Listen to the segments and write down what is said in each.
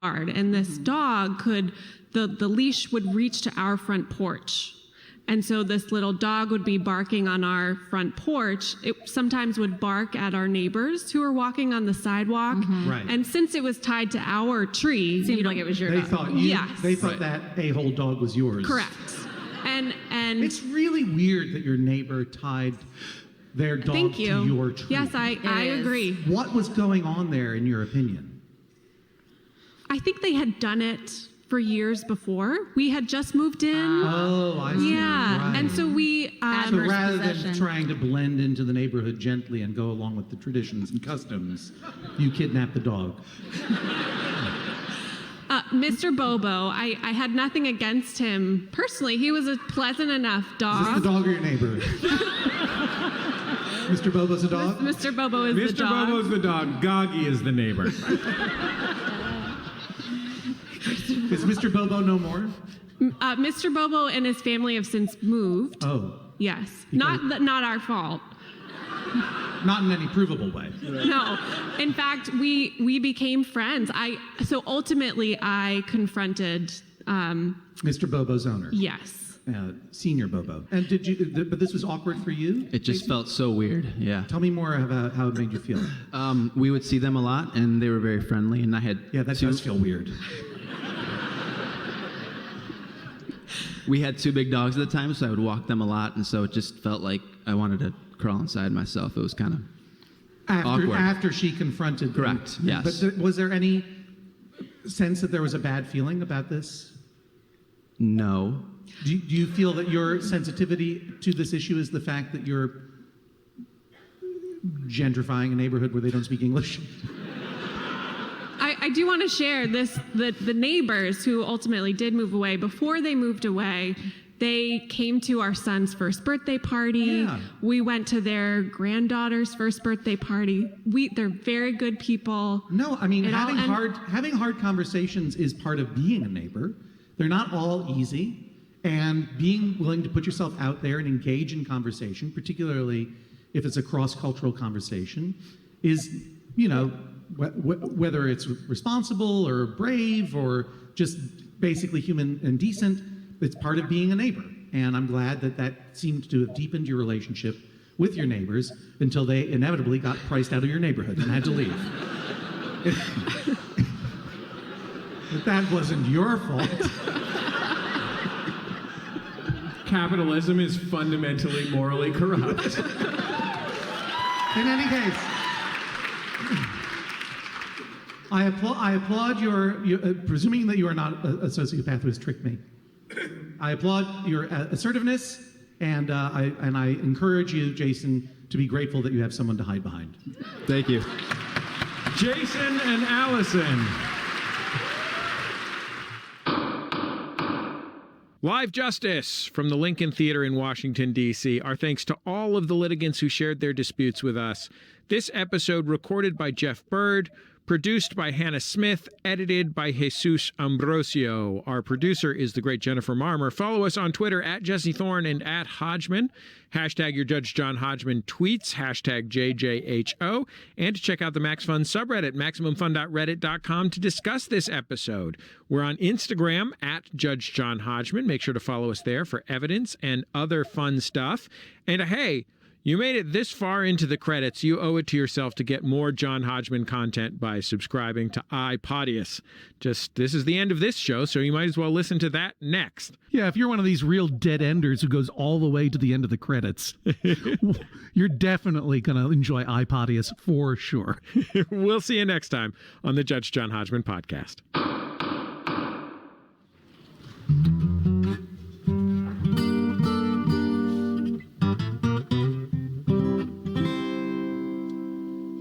yard, and this dog the leash would reach to our front porch. And so this little dog would be barking on our front porch. It sometimes would bark at our neighbors who were walking on the sidewalk. Right. And since it was tied to our tree, seemed like it was your dog. They thought that a-hole dog was yours. Correct. And it's really weird that your neighbor tied their dog to your tree. Yes, I agree. What was going on there, in your opinion? I think they had done it for years before. We had just moved in. Oh, I see. Yeah, right. and so we... so rather than trying to blend into the neighborhood gently and go along with the traditions and customs, you kidnapped the dog. Mr. Bobo, I had nothing against him personally. He was a pleasant enough dog. Is this the dog or your neighbor? Mr. Bobo's a dog? Mr. Bobo is the dog. Mr. Bobo's the dog. Goggy is the neighbor. Is Mr. Bobo no more? Mr. Bobo and his family have since moved. Oh. Yes. Not our fault. Not in any provable way. No. In fact, we became friends. So ultimately I confronted Mr. Bobo's owner. Yes. Senior Bobo. And but this was awkward for you? It just felt so weird, yeah. Tell me more about how it made you feel. We would see them a lot, and they were very friendly, and I had does feel weird. We had two big dogs at the time, so I would walk them a lot, and so it just felt like I wanted to crawl inside myself. It was kind of awkward. After she confronted them. Correct, yes. But was there any sense that there was a bad feeling about this? No. Do you feel that your sensitivity to this issue is the fact that you're gentrifying a neighborhood where they don't speak English? I do want to share this, the neighbors who ultimately did move away, before they moved away, they came to our son's first birthday party. Yeah. We went to their granddaughter's first birthday party. They're very good people. No, I mean, having hard conversations is part of being a neighbor. They're not all easy. And being willing to put yourself out there and engage in conversation, particularly if it's a cross-cultural conversation, is, whether it's responsible or brave or just basically human and decent, it's part of being a neighbor. And I'm glad that seemed to have deepened your relationship with your neighbors until they inevitably got priced out of your neighborhood and had to leave. But that wasn't your fault. Capitalism is fundamentally morally corrupt. In any case, I applaud your presuming that you are not a sociopath who has tricked me. I applaud your assertiveness, and I encourage you, Jason, to be grateful that you have someone to hide behind. Thank you. Jason and Allison. Live Justice from the Lincoln Theater in Washington, D.C. Our thanks to all of the litigants who shared their disputes with us. This episode recorded by Jeff Bird, produced by Hannah Smith, edited by Jesus Ambrosio. Our producer is the great Jennifer Marmer. Follow us on Twitter at Jesse Thorne and at Hodgman. Hashtag your Judge John Hodgman tweets, hashtag jjho. And to check out the Max Fun subreddit, MaximumFun.reddit.com, to discuss this episode. We're on Instagram at Judge John Hodgman. Make sure to follow us there for evidence and other fun stuff. And hey, you made it this far into the credits. You owe it to yourself to get more John Hodgman content by subscribing to iPodius. This is the end of this show, so you might as well listen to that next. Yeah, if you're one of these real dead enders who goes all the way to the end of the credits, you're definitely going to enjoy iPodius for sure. We'll see you next time on the Judge John Hodgman podcast.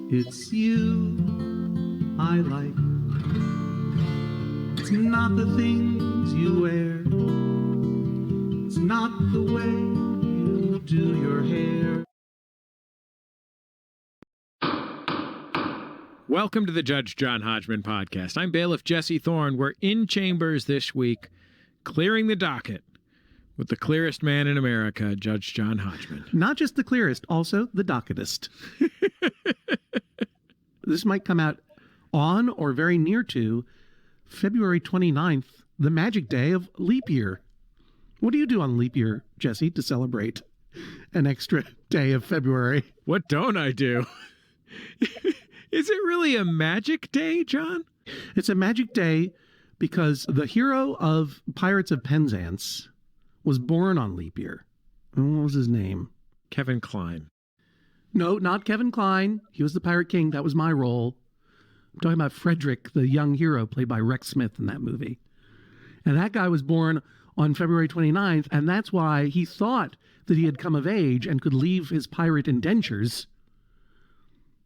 It's you I like. It's not the things you wear. It's not the way you do your hair. Welcome to the Judge John Hodgman podcast. I'm bailiff Jesse Thorne. We're in chambers this week, clearing the docket with the clearest man in America, Judge John Hodgman. Not just the clearest, also the docketest. This might come out on or very near to February 29th, the magic day of leap year. What do you do on leap year, Jesse, to celebrate an extra day of February? What don't I do? Is it really a magic day, John? It's a magic day because the hero of Pirates of Penzance was born on leap year. What was his name? Kevin Kline. No, not Kevin Kline. He was the Pirate King. That was my role. I'm talking about Frederick, the young hero played by Rex Smith in that movie. And that guy was born on February 29th, and that's why he thought that he had come of age and could leave his pirate indentures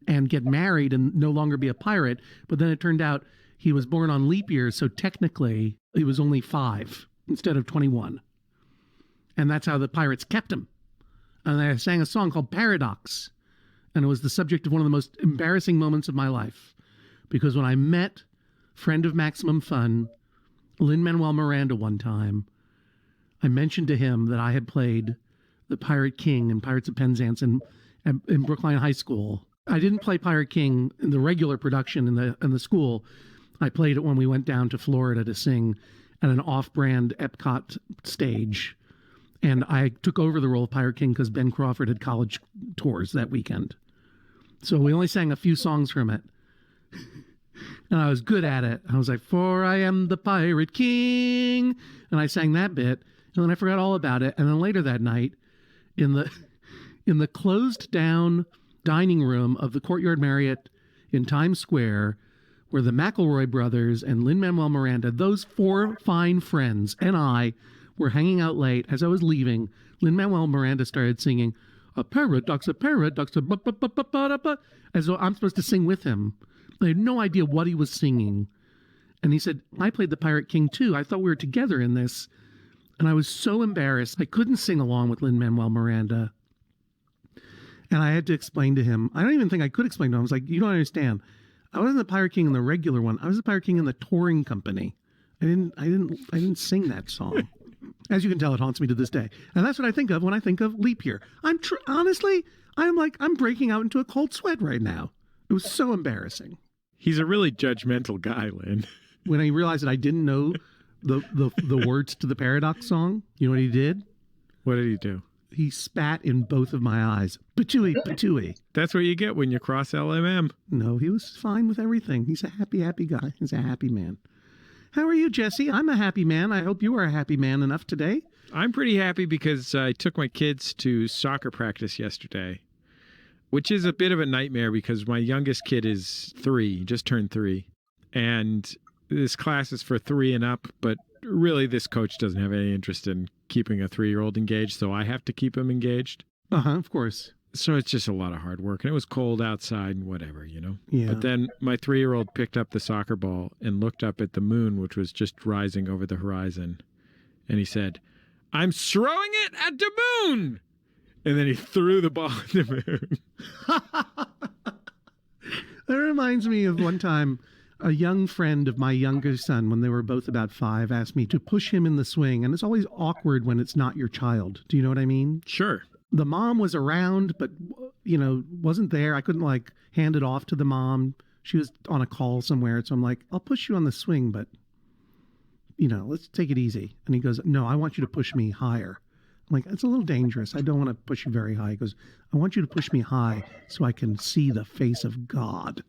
and get married and no longer be a pirate. But then it turned out he was born on leap year, so technically he was only 5 instead of 21. And that's how the pirates kept him. And I sang a song called Paradox. And it was the subject of one of the most embarrassing moments of my life. Because when I met friend of Maximum Fun, Lin-Manuel Miranda, one time, I mentioned to him that I had played the Pirate King in Pirates of Penzance in Brookline High School. I didn't play Pirate King in the regular production in the school. I played it when we went down to Florida to sing at an off-brand Epcot stage. And I took over the role of Pirate King because Ben Crawford had college tours that weekend. So we only sang a few songs from it. And I was good at it. I was like, "For I am the Pirate King." And I sang that bit. And then I forgot all about it. And then later that night, in the closed down dining room of the Courtyard Marriott in Times Square, where the McElroy brothers and Lin-Manuel Miranda, those 4 fine friends, and I were hanging out late. As I was leaving, Lin-Manuel Miranda started singing, a paradox, ba-ba-ba-ba-da-ba," as though I'm supposed to sing with him. I had no idea what he was singing. And he said, "I played the Pirate King too. I thought we were together in this." And I was so embarrassed. I couldn't sing along with Lin-Manuel Miranda. And I had to explain to him. I don't even think I could explain to him. I was like, "You don't understand. I wasn't the Pirate King in the regular one. I was the Pirate King in the touring company. I didn't sing that song." As you can tell, it haunts me to this day. And that's what I think of when I think of leap year. Honestly, I'm breaking out into a cold sweat right now. It was so embarrassing. He's a really judgmental guy, Lynn. When I realized that I didn't know the words to the Paradox song, you know what he did? What did he do? He spat in both of my eyes. Patooey, patooey. That's what you get when you cross LMM. No, he was fine with everything. He's a happy guy. He's a happy man. How are you, Jesse? I'm a happy man. I hope you are a happy man enough today. I'm pretty happy because I took my kids to soccer practice yesterday, which is a bit of a nightmare because my youngest kid is 3, just turned 3. And this class is for 3 and up, but really this coach doesn't have any interest in keeping a 3-year-old engaged, so I have to keep him engaged. Of course. So it's just a lot of hard work. And it was cold outside and whatever, you know? Yeah. But then my 3-year-old picked up the soccer ball and looked up at the moon, which was just rising over the horizon. And he said, "I'm throwing it at the moon!" And then he threw the ball at the moon. That reminds me of one time a young friend of my younger son, when they were both about 5, asked me to push him in the swing. And it's always awkward when it's not your child. Do you know what I mean? Sure. The mom was around, but, wasn't there. I couldn't, hand it off to the mom. She was on a call somewhere. So I'm like, "I'll push you on the swing, but, let's take it easy." And he goes, "No, I want you to push me higher." I'm like, "It's a little dangerous. I don't want to push you very high." He goes, "I want you to push me high so I can see the face of God."